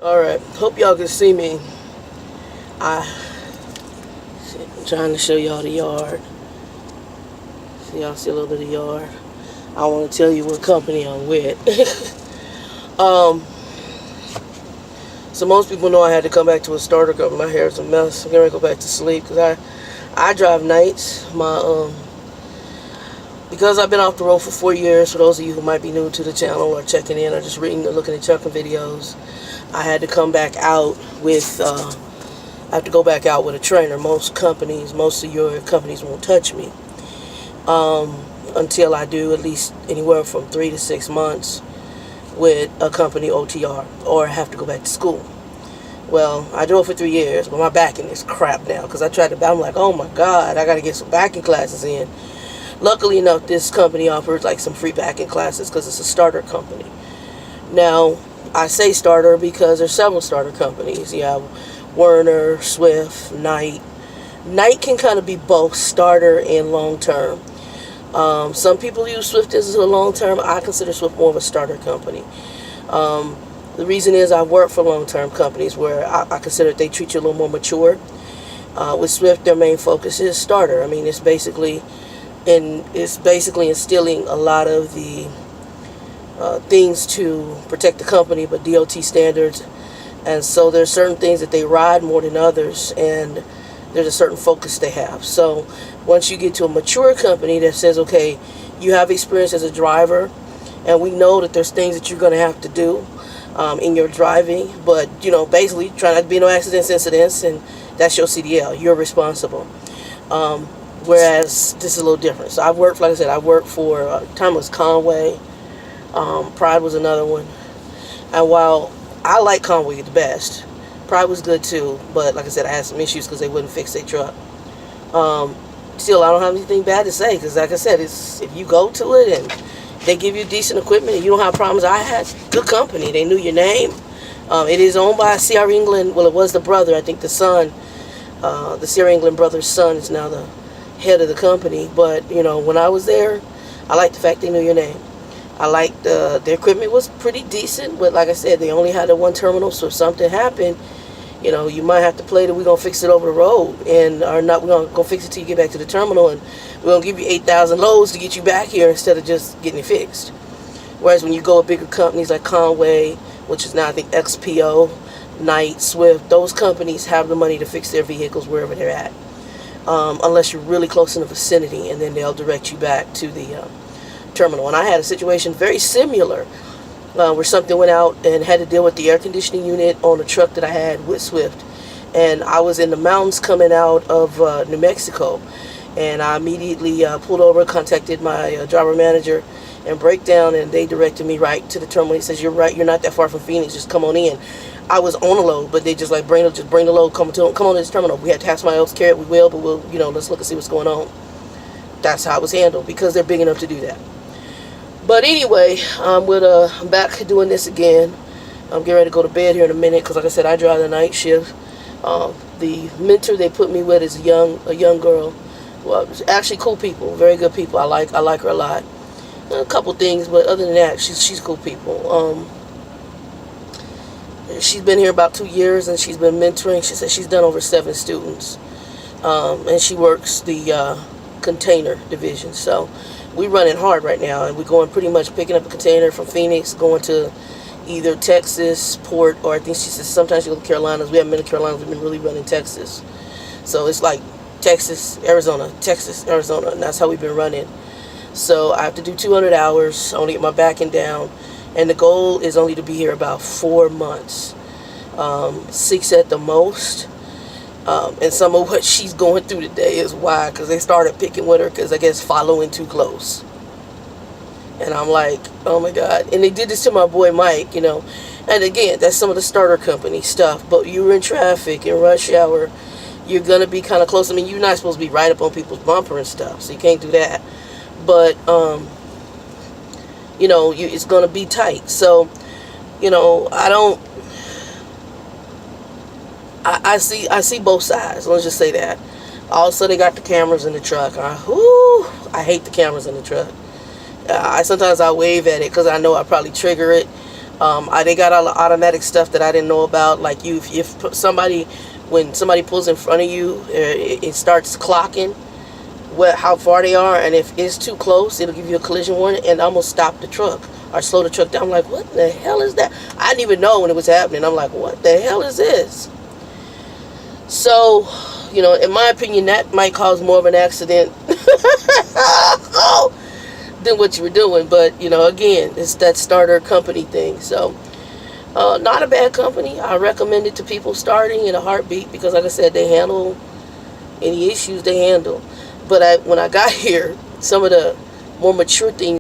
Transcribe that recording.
Alright, hope y'all can see me. I'm trying to show y'all the yard. So y'all see a little bit of yard. I want to tell you what company I'm with. um, so most people know I had to come back to a starter company. My hair is a mess. I'm going to go back to sleep because I drive nights. Because I've been off the road for 4 years, for those of you who might be new to the channel or checking in or just reading or looking at trucking videos, I had to come back out with, I have to go back out with a trainer. Most of your companies won't touch me until I do at least anywhere from 3 to 6 months with a company OTR or have to go back to school. Well, I drove for 3 years, but my backing is crap now because I tried to, I'm like, oh my God, I got to get some backing classes in. Luckily enough, this company offers like some free backing classes because it's a starter company. Now, I say starter because there's several starter companies. You have Werner, Swift, Knight. Knight can kind of be both starter and long term. Some people use Swift as a long term. I consider Swift more of a starter company. The reason is I work for long term companies where I consider they treat you a little more mature. With Swift, their main focus is starter. I mean, it's basically instilling a lot of the things to protect the company, but DOT standards. And so there's certain things that they ride more than others, and there's a certain focus they have. So once you get to a mature company that says, okay, you have experience as a driver, and we know that there's things that you're going to have to do in your driving, but, basically try not to be no incidents, and that's your CDL. You're responsible. Whereas this is a little different. So I've worked, like I said, I worked for, time was Conway. Pride was another one. And while I like Conway the best, Pride was good too. But like I said, I had some issues because they wouldn't fix their truck. Still, I don't have anything bad to say because, like I said, it's if you go to it and they give you decent equipment and you don't have problems. I had good company. They knew your name. It is owned by CR England. Well, it was the brother. I think the son, the CR England brother's son, is now the head of the company. But when I was there, I liked the fact they knew your name. I liked their equipment was pretty decent, but like I said, they only had the one terminal, so if something happened, you might have to play that we're gonna fix it over the road, and or not, we're gonna go fix it till you get back to the terminal, and we're gonna give you 8,000 loads to get you back here instead of just getting it fixed. Whereas when you go with bigger companies like Conway, which is now I think XPO, Knight, Swift, those companies have the money to fix their vehicles wherever they're at. Unless you're really close in the vicinity, and then they'll direct you back to the terminal. And I had a situation very similar where something went out and had to deal with the air conditioning unit on a truck that I had with Swift. And I was in the mountains coming out of New Mexico, and I immediately pulled over, contacted my driver manager and breakdown, and they directed me right to the terminal. He says, you're right, you're not that far from Phoenix, just come on in. I was on a load, but they just like bring the load, come on to this terminal. We had to have somebody else carry it, we will, but we'll, let's look and see what's going on. That's how it was handled because they're big enough to do that. But anyway, I'm back doing this again. I'm getting ready to go to bed here in a minute because, like I said, I drive the night shift. The mentor they put me with is a young girl. Well, actually, cool people, very good people. I like her a lot. A couple things, but other than that, she's cool people. She's been here about 2 years, and she's been mentoring. She said she's done over 7 students, and she works the container division. So we're running hard right now, and we're going pretty much picking up a container from Phoenix, going to either Texas, Port, or I think she says sometimes you go to Carolinas. We haven't been to Carolinas. We've been really running Texas. So it's like Texas, Arizona, and that's how we've been running. So I have to do 200 hours. I want to get my backing down. And the goal is only to be here about 4 months. 6 at the most. And some of what she's going through today is why, because they started picking with her because I guess following too close. And I'm like, oh my God. And they did this to my boy Mike, And again, that's some of the starter company stuff. But you were in traffic, in rush hour, you're going to be kind of close. I mean, you're not supposed to be right up on people's bumper and stuff, so you can't do that. But, it's going to be tight. So, I see both sides. Let's just say that. Also, they got the cameras in the truck. I hate the cameras in the truck. Sometimes I wave at it because I know I probably trigger it. They got all the automatic stuff that I didn't know about. Like if somebody, when somebody pulls in front of you, it starts clocking how far they are, and if it's too close, it'll give you a collision warning and almost stop the truck or slow the truck down. I'm like, what the hell is that? I didn't even know when it was happening. I'm like, what the hell is this? So, you know, in my opinion, that might cause more of an accident than what you were doing. But, you know, again, it's that starter company thing. So, not a bad company. I recommend it to people starting in a heartbeat because, like I said, they handle any issues they handle. But when I got here, some of the more mature things